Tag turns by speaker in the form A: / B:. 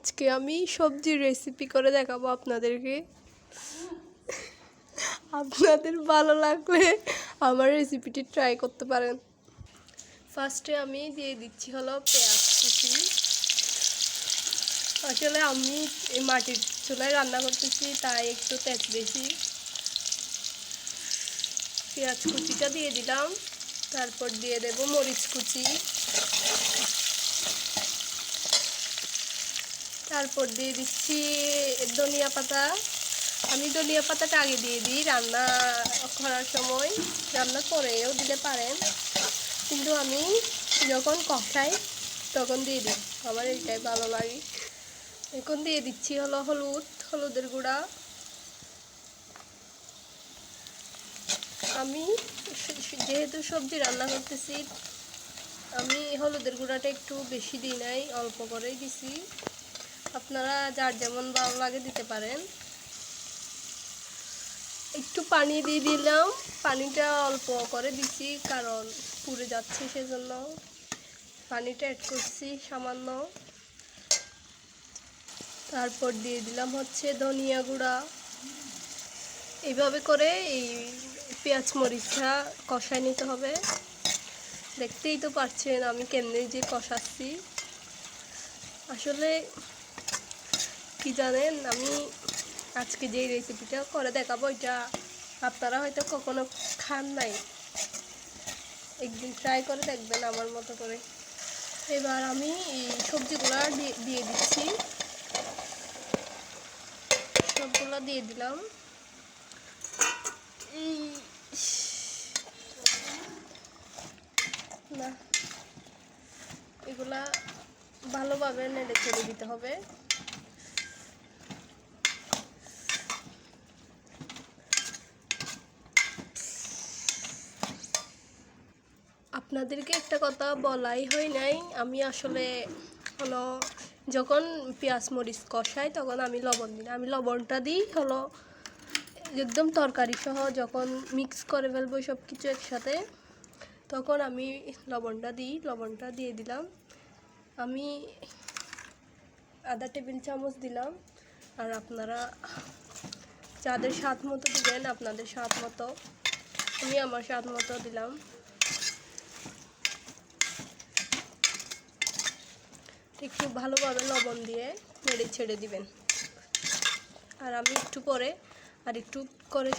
A: আজকে আমি সবজির রেসিপি করে দেখাবো আপনাদেরকে। আপনাদের ভালো লাগলে আমার রেসিপিটি ট্রাই করতে পারেন। ফার্স্টে আমি দিয়ে দিচ্ছি হলো পেঁয়াজ কুচি। আসলে আমি এই মাটির চুলায় রান্না করতেছি, তাই একটু তেজ বেশি। পেঁয়াজ কুচিটা দিয়ে দিলাম, তারপর দিয়ে দেব মরিচ কুচি, তারপর দিয়ে দিচ্ছি ধনিয়া পাতা। আমি ধনিয়া পাতাটা আগে দিয়ে দিই রান্না করার সময়, রান্না করেও দিতে পারেন, কিন্তু আমি যখন কষাই তখন দিয়ে দিই, আমার এটাই ভালো লাগে। এখন দিয়ে দিচ্ছি হলো হলুদের গুঁড়া। আমি যেহেতু সবজি রান্না করতেছি, আমি হলুদের গুঁড়াটা একটু বেশি দিই নাই, অল্প করেই দিছি। আপনারা যার যেমন ভালো লাগে দিতে পারেন। একটু পানি দিয়ে দিলাম, পানিটা অল্প করে দিছি কারণ পুড়ে যাচ্ছে, সেজন্য পানিটা অ্যাড করছি সামান্য। তারপর দিয়ে দিলাম হচ্ছে ধনিয়া গুঁড়া। এইভাবে করে এই পেঁয়াজ মরিচটা কষায় নিতে হবে। দেখতেই তো পাচ্ছেন আমি কেমনে যে কষাচ্ছি। আসলে কি জানেন, আমি আজকে যে রেসিপিটা করে দেখাবো, এটা আপনারা হয়তো কখনো খান নাই, একদিন ট্রাই করে দেখবেন আমার মতো করে। এবার আমি এই সবজিগুলো দিয়ে দিচ্ছি, সবগুলো দিয়ে দিলাম। না, এগুলা ভালোভাবে নেড়ে চেড়ে দিতে হবে। আপনাদেরকে একটা কথা বলাই হয় নাই, আমি আসলে হলো যখন পেঁয়াজ মরিচ কষাই তখন আমি লবণ দিই না, আমি লবণটা দিই হলো একদম তরকারি সহ যখন মিক্স করে ফেলবো সব কিছু একসাথে, তখন আমি লবণটা দিই। লবণটা দিয়ে দিলাম, আমি আধা টেবিল চামচ দিলাম। আর আপনারা যাদের স্বাদ মতো দিবেন, আপনাদের স্বাদ মতো, আমি আমার স্বাদ মতো দিলাম। একটু ভালোভাবে লবণ দিয়ে নেড়ে ছেড়ে দিবেন। আর আমি একটু পরে আর একটু করে